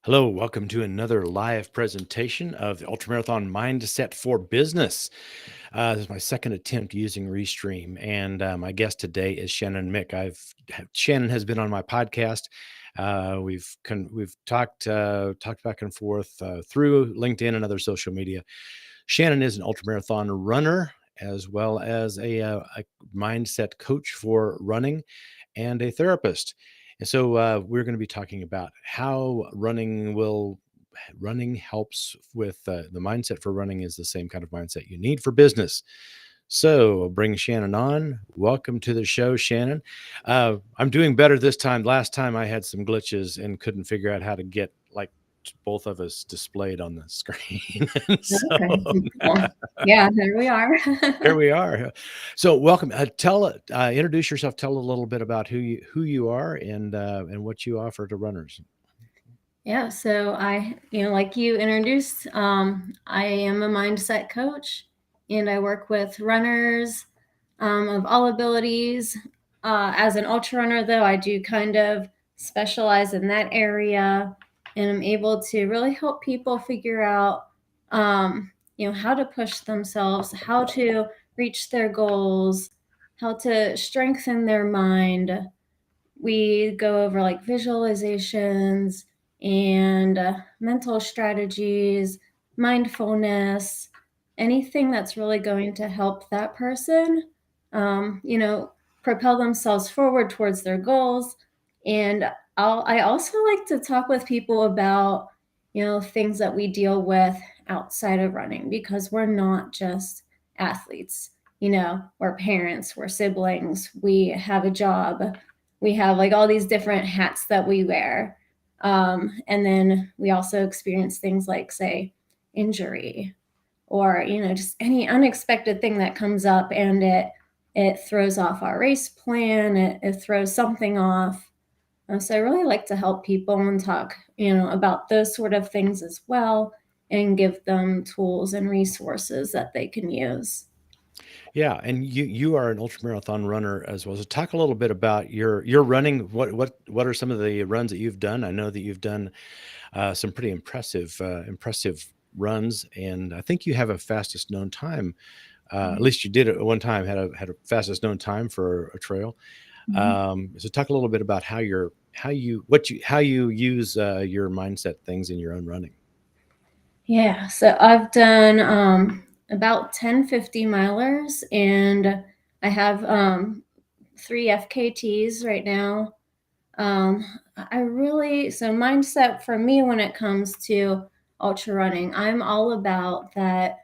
Hello, welcome to another live presentation of the Ultramarathon Mindset for Business. This is my second attempt using Restream, and my guest today is Shannon Mick. Shannon has been on my podcast. We've talked back and forth through LinkedIn and other social media. Shannon is an ultramarathon runner as well as a mindset coach for running and a therapist. And so we're going to be talking about how running helps with the mindset for running is the same kind of mindset you need for business. So I'll bring Shannon on. Welcome to the show, Shannon. I'm doing better this time. Last time I had some glitches and couldn't figure out how to get like both of us displayed on the screen. So Okay. Well, yeah, there we are. here we are. So welcome. Introduce yourself. Tell a little bit about who you are and what you offer to runners. Yeah, so like you introduced, I am a mindset coach and I work with runners of all abilities. As an ultra runner, though, I do kind of specialize in that area and I'm able to really help people figure out, how to push themselves, how to reach their goals, how to strengthen their mind. We go over like visualizations and mental strategies, mindfulness, anything that's really going to help that person, um, you know, propel themselves forward towards their goals. And I also like to talk with people about, things that we deal with outside of running because we're not just athletes. We're parents, we're siblings, we have a job, we have like all these different hats that we wear. And then we also experience things like, say, injury or, just any unexpected thing that comes up and it throws off our race plan, it throws something off. So I really like to help people and talk, about those sort of things as well and give them tools and resources that they can use. Yeah, and you are an ultramarathon runner as well. So talk a little bit about your running. What are some of the runs that you've done? I know that you've done some pretty impressive runs, and I think you have a fastest known time. At least you did at one time had a fastest known time for a trail. Mhm. So talk a little bit about how you use your mindset things in your own running. Yeah, so I've done about 10 50 milers and I have three FKTs right now. Um, so mindset for me when it comes to ultra running, I'm all about that,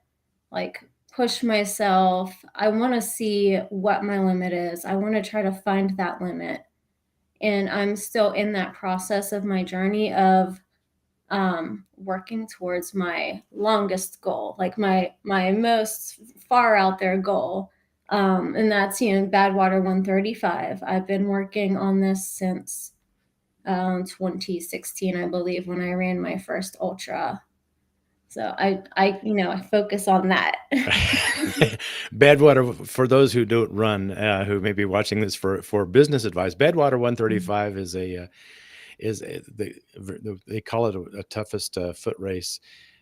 like, push myself. I want to see what my limit is. I want to try to find that limit. And I'm still in that process of my journey of working towards my longest goal, like my most far out there goal, and that's Badwater 135. I've been working on this since 2016, I believe, when I ran my first ultra. So I focus on that. Badwater, for those who don't run, who may be watching this for business advice, Badwater 135 they call it a toughest foot race.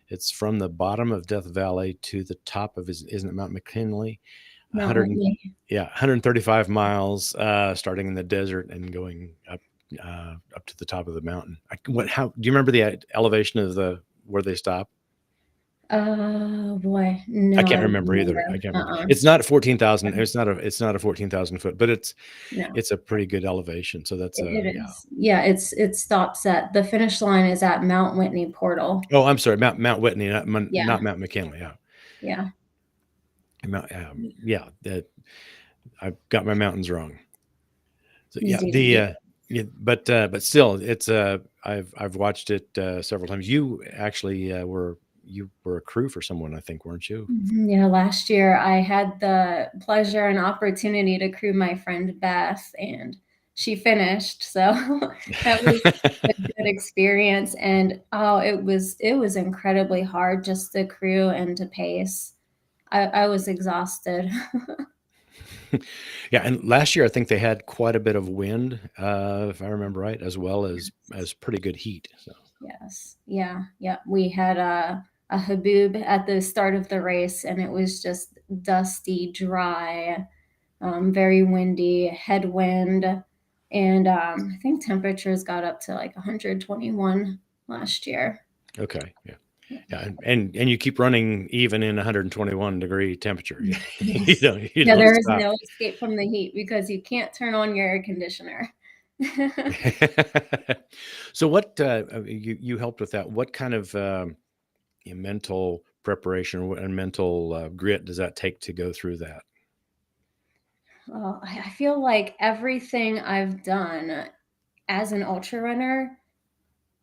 It's from the bottom of Death Valley to the top of isn't it Mount McKinley? Mount 100 Whitney. yeah, 135 miles, starting in the desert and going up to the top of the mountain. How do you remember the elevation of where they stop? Boy, I no, I can't don't remember either. I remember. can't remember. It's not 14,000. It's not a 14,000 foot, but No. it's a pretty good elevation. So that's It yeah. is. Yeah, it stops at the finish line is at Mount Whitney Portal. Oh, I'm sorry, Mount Whitney, not Yeah, Mount McKinley. Yeah, yeah. Yeah. That I've got my mountains wrong. So yeah, Easy to do. but still, it's I've watched it several times. You actually were a crew for someone, I think, weren't you? Yeah, last year I had the pleasure and opportunity to crew my friend Beth, and she finished. So that was a good experience. And oh, it was incredibly hard just to crew and to pace. I was exhausted. Yeah, and last year I think they had quite a bit of wind, if I remember right, as well as pretty good heat. So. Yes. Yeah. Yeah. We had a haboob at the start of the race, and it was just dusty, dry, very windy, headwind, and I think temperatures got up to like 121 last year. Okay. Yeah. Yeah. And you keep running even in 121-degree temperature. You Yes. don't you Yeah, don't there is stop. no escape from the heat because you can't turn on your air conditioner. So what you helped with that? What kind of mental preparation and mental grit does that take to go through that? Well, I feel like everything I've done as an ultra runner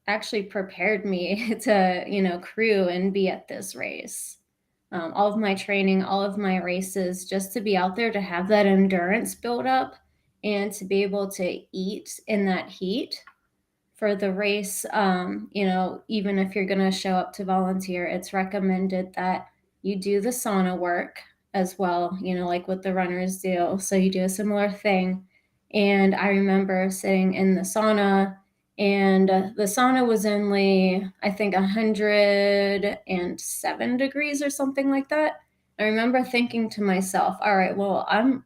actually prepared me to, crew and be at this race. All of my training, all of my races, just to be out there, to have that endurance build up and to be able to eat in that heat for the race. Even if you're going to show up to volunteer, it's recommended that you do the sauna work as well, like what the runners do. So you do a similar thing. And I remember sitting in the sauna, and the sauna was only, I think, 107 degrees or something like that. I remember thinking to myself, all right, well, I'm,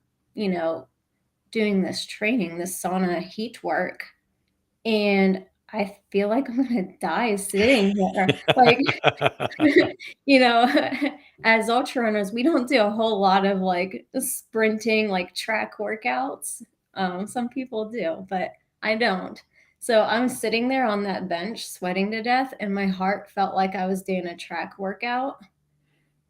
doing this training, this sauna heat work, and I feel like I'm gonna die sitting here. Like, you know, as ultra runners, we don't do a whole lot of like sprinting, like track workouts. Some people do, but I don't. So I'm sitting there on that bench, sweating to death, and my heart felt like I was doing a track workout.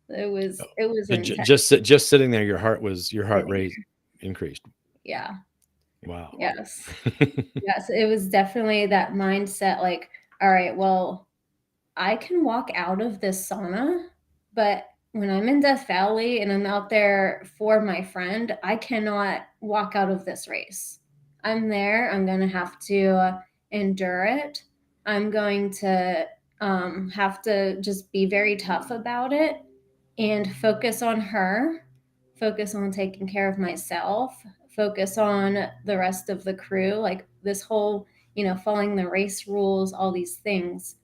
It was intense. Just sitting there, your heart Sitting rate increased. there. Yeah. Wow. Yes. Yes. It was definitely that mindset. Like, all right, well, I can walk out of this sauna, but when I'm in Death Valley and I'm out there for my friend, I cannot walk out of this race. I'm there. I'm going to have to endure it. I'm going to have to just be very tough about it and focus on her, focus on taking care of myself, focus on the rest of the crew, like this whole, following the race rules, all these things.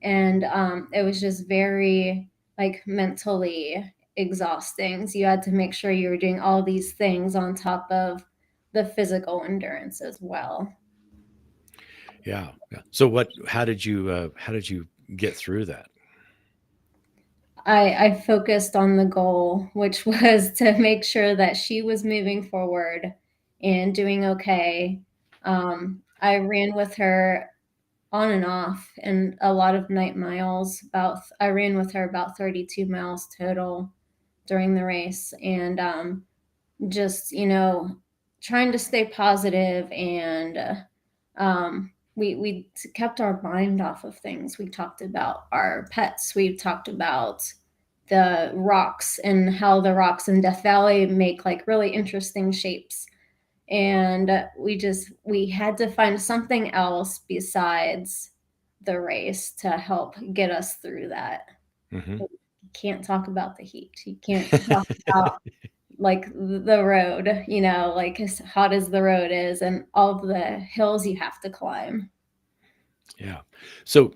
And it was just very like mentally exhausting. So you had to make sure you were doing all these things on top of the physical endurance as well. Yeah. Yeah. So how did you get through that? I focused on the goal, which was to make sure that she was moving forward and doing okay. I ran with her on and off and a lot of night miles. I ran with her about 32 miles total during the race, and just trying to stay positive, and we kept our mind off of things. We talked about our pets. We talked about the rocks and how the rocks in Death Valley make like really interesting shapes. And we had to find something else besides the race to help get us through that. Hmm. You can't talk about the heat. You can't talk about like the road, like as hot as the road is and all of the hills you have to climb. Yeah. So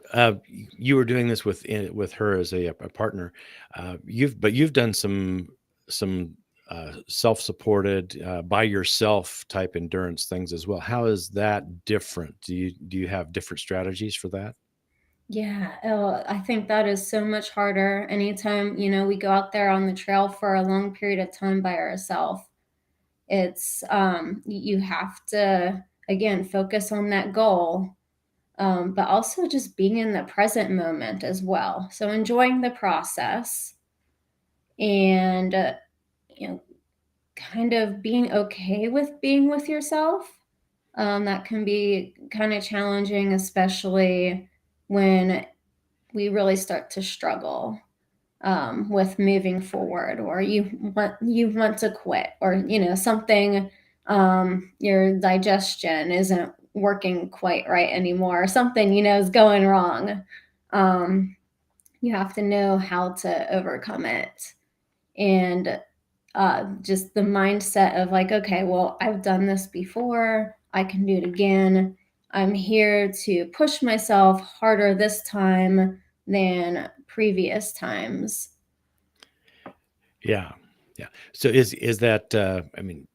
you were doing this with her as a partner. You've done some self-supported by yourself type endurance things as well. How is that different? Do you have different strategies for that? Yeah, I think that is so much harder anytime, we go out there on the trail for a long period of time by ourselves. It's you have to, again, focus on that goal, but also just being in the present moment as well. So enjoying the process, and you know, kind of being okay with being with yourself. That can be kind of challenging, especially when we really start to struggle with moving forward, or you want to quit, or something, your digestion isn't working quite right anymore, or something is going wrong. Um, you have to know how to overcome it, and just the mindset of like, okay, well, I've done this before, I can do it again. I'm here to push myself harder this time than previous times. Yeah. Yeah. So is that, I mean,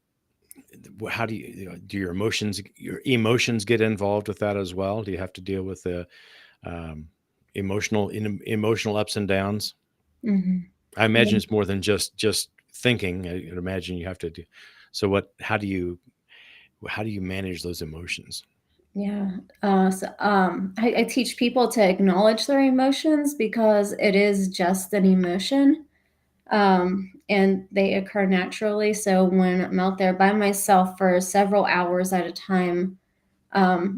how do do your emotions get involved with that as well? Do you have to deal with the um, emotional ups and downs? Mhm. I Yeah. imagine it's more than just thinking. I imagine you have to do. So how do you manage those emotions? Yeah. I teach people to acknowledge their emotions because it is just an emotion, and they occur naturally. So when I'm out there by myself for several hours at a time,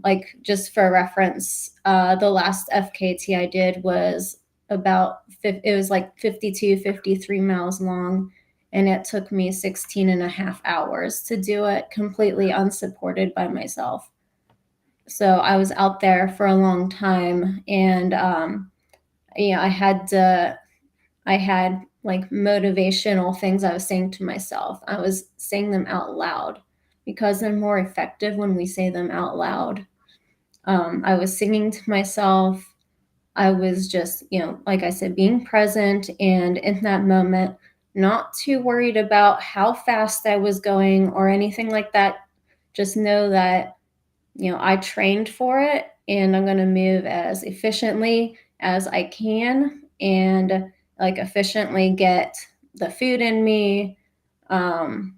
like just for reference, the last FKT I did was it was like 52, 53 miles long. And it took me 16 and a half hours to do it completely unsupported by myself. So I was out there for a long time, and I had like motivational things I was saying to myself. I was saying them out loud because they're more effective when we say them out loud. I was singing to myself. I was just, like I said, being present and in that moment, not too worried about how fast I was going or anything like that. Just know that I trained for it and I'm going to move as efficiently as I can and like efficiently get the food in me. Um,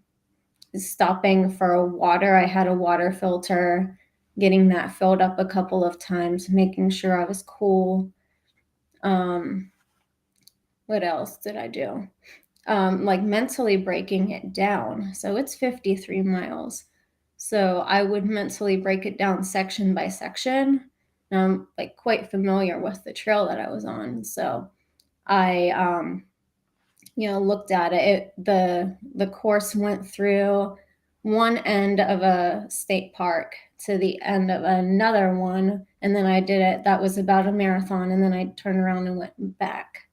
Stopping for water. I had a water filter, getting that filled up a couple of times, making sure I was cool. Um, what else did I do? Like mentally breaking it down. So it's 53 miles. So I would mentally break it down section by section. And I'm like quite familiar with the trail that I was on. So I looked at it. The course went through one end of a state park to the end of another one, and then I did it. That was about a marathon, and then I turned around and went back.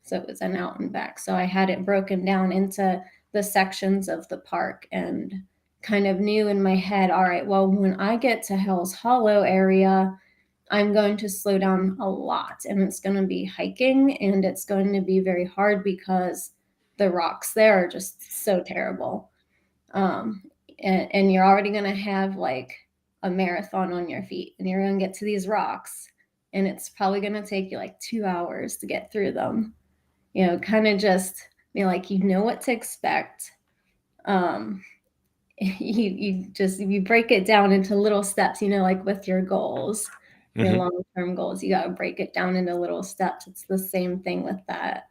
So it was an out and back. So I had it broken down into the sections of the park and kind of knew in my head, all right, well, when I get to Hell's Hollow area, I'm going to slow down a lot and it's going to be hiking and it's going to be very hard because the rocks there are just so terrible. Um, and you're already going to have like a marathon on your feet and you're going to get to these rocks and it's probably going to take you like 2 hours to get through them. Kind of just be like, what to expect. Um, you break it down into little steps, like with your goals, your Hmm. long-term goals, you got to break it down into little steps. It's the same thing with that.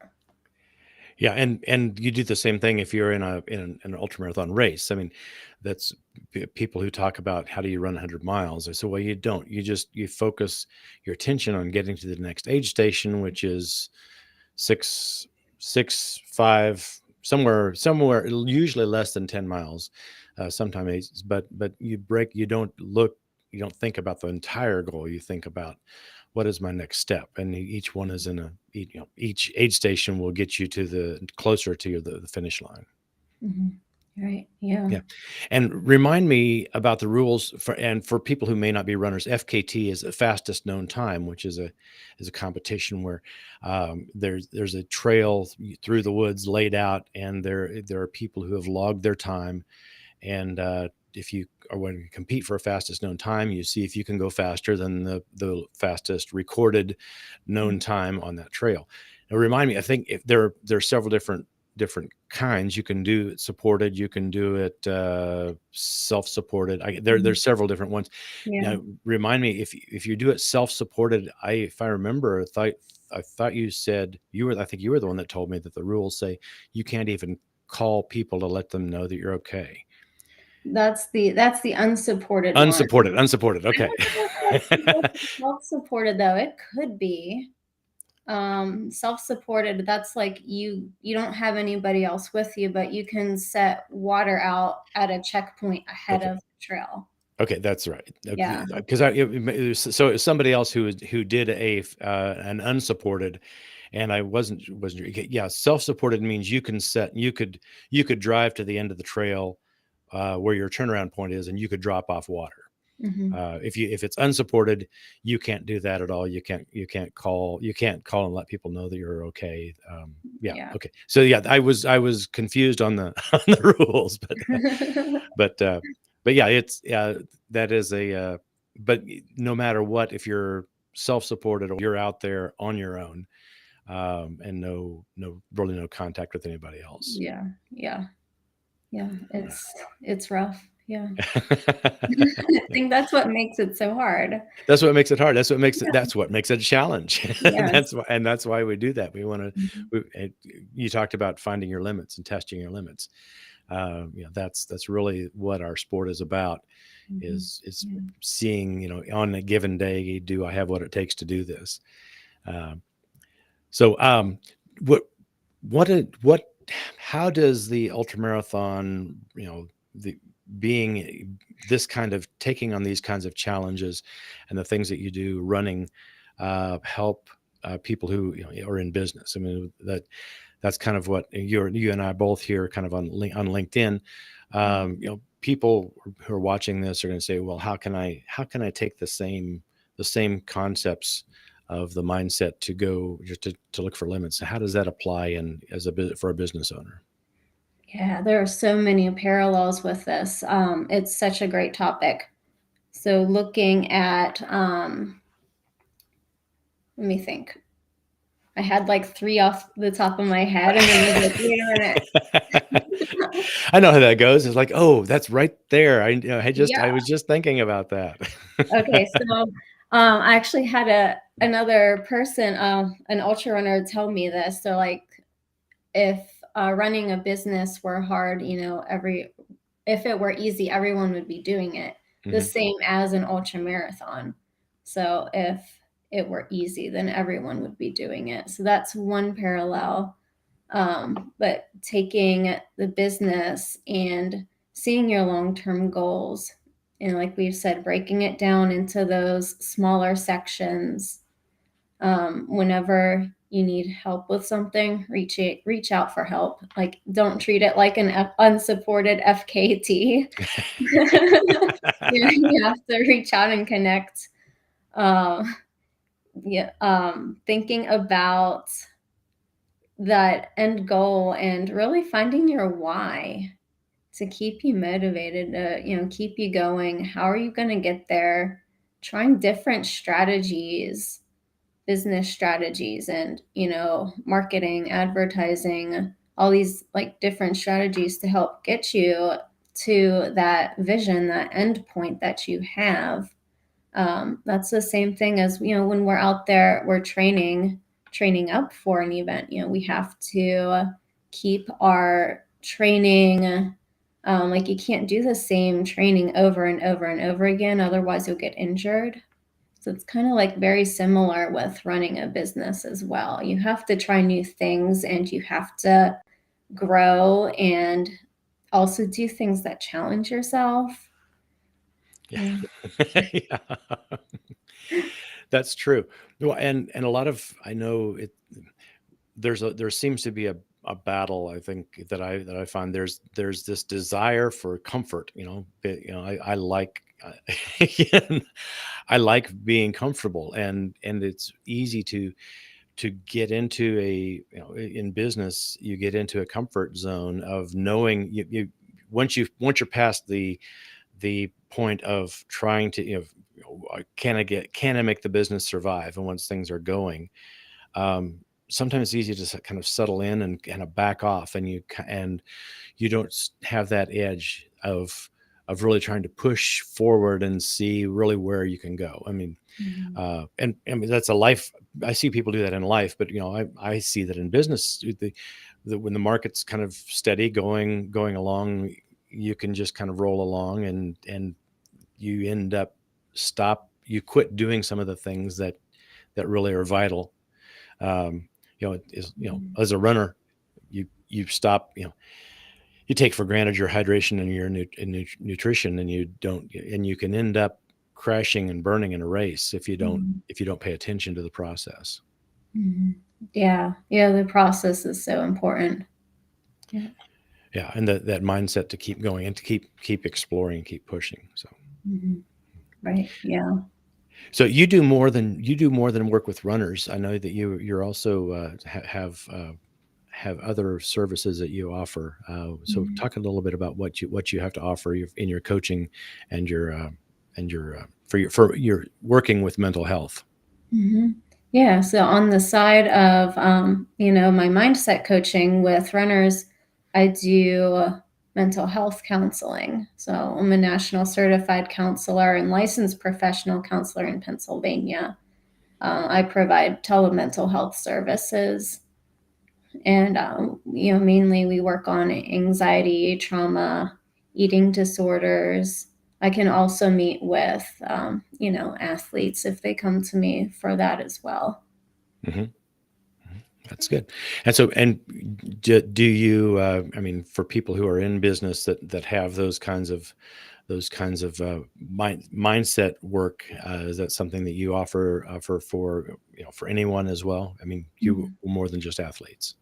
Yeah, and you do the same thing if you're in an ultramarathon race. I mean, that's people who talk about how do you run 100 miles. I say, well, you don't. You focus your attention on getting to the next aid station, which is six, 5, somewhere, usually less than 10 miles, sometimes. But you don't think about the entire goal. You think about what is my next step, and each one is each aid station will get you to the closer to the finish line. Mm-hmm. Right. Yeah. Yeah. And remind me about the rules for people who may not be runners. FKT is the fastest known time, which is a competition where there's a trail through the woods laid out, and there are people who have logged their time. And if you are going to compete for a fastest known time, you see if you can go faster than the fastest recorded known time on that trail. Now, remind me, I think if there are several different kinds. You can do it supported, you can do it self-supported. Mhm. There's several different ones. Yeah. Now, remind me if you do it self-supported. If I remember, I thought you said I think you were the one that told me that the rules say you can't even call people to let them know that you're okay. That's the unsupported one. Unsupported. I Okay. don't know if that's self-supported though. It could be. Self-supported, that's like you don't have anybody else with you, but you can set water out at a checkpoint ahead Okay. of the trail. Okay, that's right. Yeah. Because so it was somebody else who did an unsupported, and I wasn't yeah. Self-supported means you could drive to the end of the trail where your turnaround point is, and you could drop off water. Mhm. If it's unsupported, you can't do that at all. You can't call and let people know that you're okay. Yeah, Yeah. okay. So yeah, I was confused on the on the rules, but but yeah, it's that is a but no matter what, if you're self-supported or you're out there on your own, and really no contact with anybody else. Yeah. Yeah. Yeah. It's rough. Yeah. I think that's what makes it so hard. That's what makes it hard. That's what makes it a challenge. And Yes. that's why we do that. We want to. Mhm. You talked about finding your limits and testing your limits. That's really what our sport is about. Mhm. Is Yeah. seeing, on a given day, do I have what it takes to do this? Um, so what what how does the ultramarathon, the being this kind of taking on these kinds of challenges and the things that you do running help people who are in business? I mean, that's kind of what you and I both here kind of on LinkedIn. People who are watching this are going to say, well, how can I take the same concepts of the mindset to go just to look for limits? How does that apply for a business owner? Yeah, there are so many parallels with this. It's such a great topic. So looking at, let me think. I had like three off the top of my head, and then I was like, wait a minute. I know how that goes. It's like, oh, that's right there. I Yeah. was just thinking about that. Okay. So I actually had another person, an ultra runner, tell me this. So like, if running a business were hard, if it were easy, everyone would be doing it. The Hmm. same as an ultra marathon. So if it were easy, then everyone would be doing it. So that's one parallel. But taking the business and seeing your long term goals, and like we've said, breaking it down into those smaller sections. Whenever you need help with something, reach out for help. Like, don't treat it like an unsupported FKT. You have to reach out and connect. Um, yeah, thinking about that end goal and really finding your why to keep you motivated, to keep you going. How are you going to get there? Trying different strategies, business strategies, and marketing, advertising, all these like different strategies to help get you to that vision, that end point that you have. That's the same thing as when we're out there, we're training up for an event. We have to keep our training. Like, you can't do the same training over and over and over again, otherwise you'll get injured. So it's kind of like very similar with running a business as well. You have to try new things, and you have to grow and also do things that challenge yourself. Yeah. Yeah. Yeah. That's true. Well, and a lot of, I know it, there seems to be a battle, I think, that I find. There's this desire for comfort. I like again, I like being comfortable, and it's easy to get into in business, you get into a comfort zone of knowing once you're past the point of trying to, can I make the business survive, and once things are going, sometimes it's easy to kind of settle in and kind of back off, and you don't have that edge of really trying to push forward and see really where you can go. I mean, Mhm. and I mean, that's a life. I see people do that in life, but I see that in business. When the market's kind of steady going along, you can just kind of roll along, and you end up you quit doing some of the things that really are vital. Mhm. As a runner, you stop. You take for granted your hydration and your nutrition, and you can end up crashing and burning in a race if you don't Mhm. if you don't pay attention to the process. Mhm. Yeah. Yeah. The process is so important. Yeah. Yeah, and that mindset to keep going and to keep exploring and keep pushing. So Mhm. Right. Yeah. So you do more than work with runners. I know that you're also have other services that you offer. So Mhm. talk a little bit about what you have to offer in your coaching and your for your working with mental health. Mhm. Yeah. So on the side of, my mindset coaching with runners, I do mental health counseling. So I'm a national certified counselor and licensed professional counselor in Pennsylvania. I provide telemental health services, and mainly we work on anxiety, trauma, eating disorders. I can also meet with athletes if they come to me for that as well. Hmm. That's good. And so, and do you? I mean, for people who are in business that have those kinds of mindset work, is that something that you offer for for anyone as well? I mean, you Mhm. more than just athletes.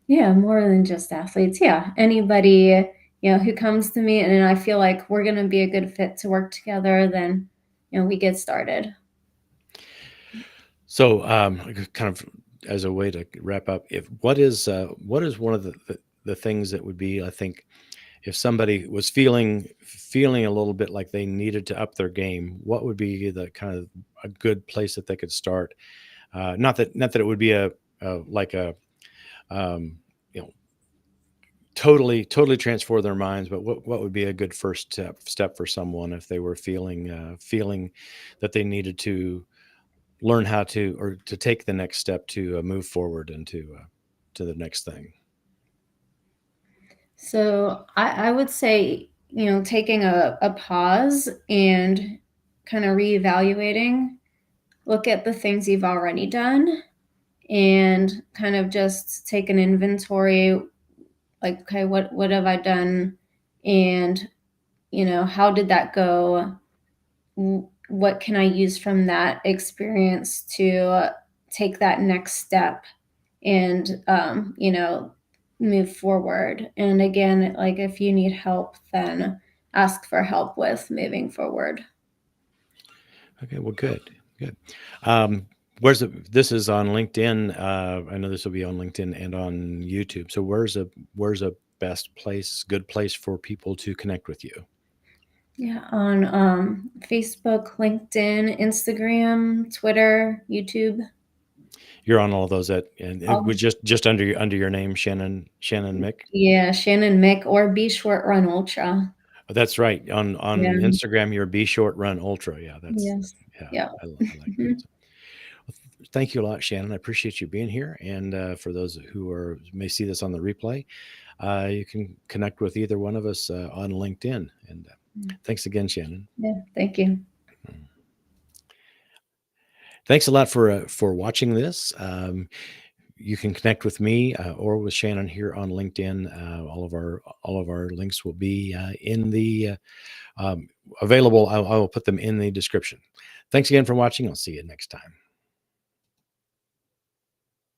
Yeah, more than just athletes. Yeah, anybody who comes to me and I feel like we're going to be a good fit to work together, then we get started. So, kind of as a way to wrap up, if what is one of the things that would be, I think, if somebody was feeling a little bit like they needed to up their game, what would be the kind of a good place that they could start? Not that it would be like a um, you know totally transfer their minds, but what would be a good first step for someone if they were feeling that they needed to learn how to or to take the next step to move forward and to the next thing. So I would say, taking a pause and kind of reevaluating, look at the things you've already done and kind of just take an inventory, like, okay, what have I done? And, how did that go? What can I use from that experience to take that next step and move forward. And again, like, if you need help, then ask for help with moving forward. Okay, well, good. Um, this is on LinkedIn. I know this will be on LinkedIn and on YouTube. So where's a good place for people to connect with you? Yeah, on Facebook, LinkedIn, Instagram, Twitter, YouTube. You're on all those and it was All, just under your name, Shannon Mick. yeah, Shannon Mick or Be Short Run Ultra. Oh, that's right. On Yeah. Instagram, you're Be Short Run Ultra. Yeah, Yes. yeah. Yeah. I like that. So, thank you a lot, Shannon. I appreciate you being here. And for those who may see this on the replay, you can connect with either one of us on LinkedIn. And thanks again, Shannon. Yeah. Thank you. Thanks a lot for watching this. You can connect with me or with Shannon here on LinkedIn. All of our links will be in the available. I will put them in the description. Thanks again for watching. I'll see you next time.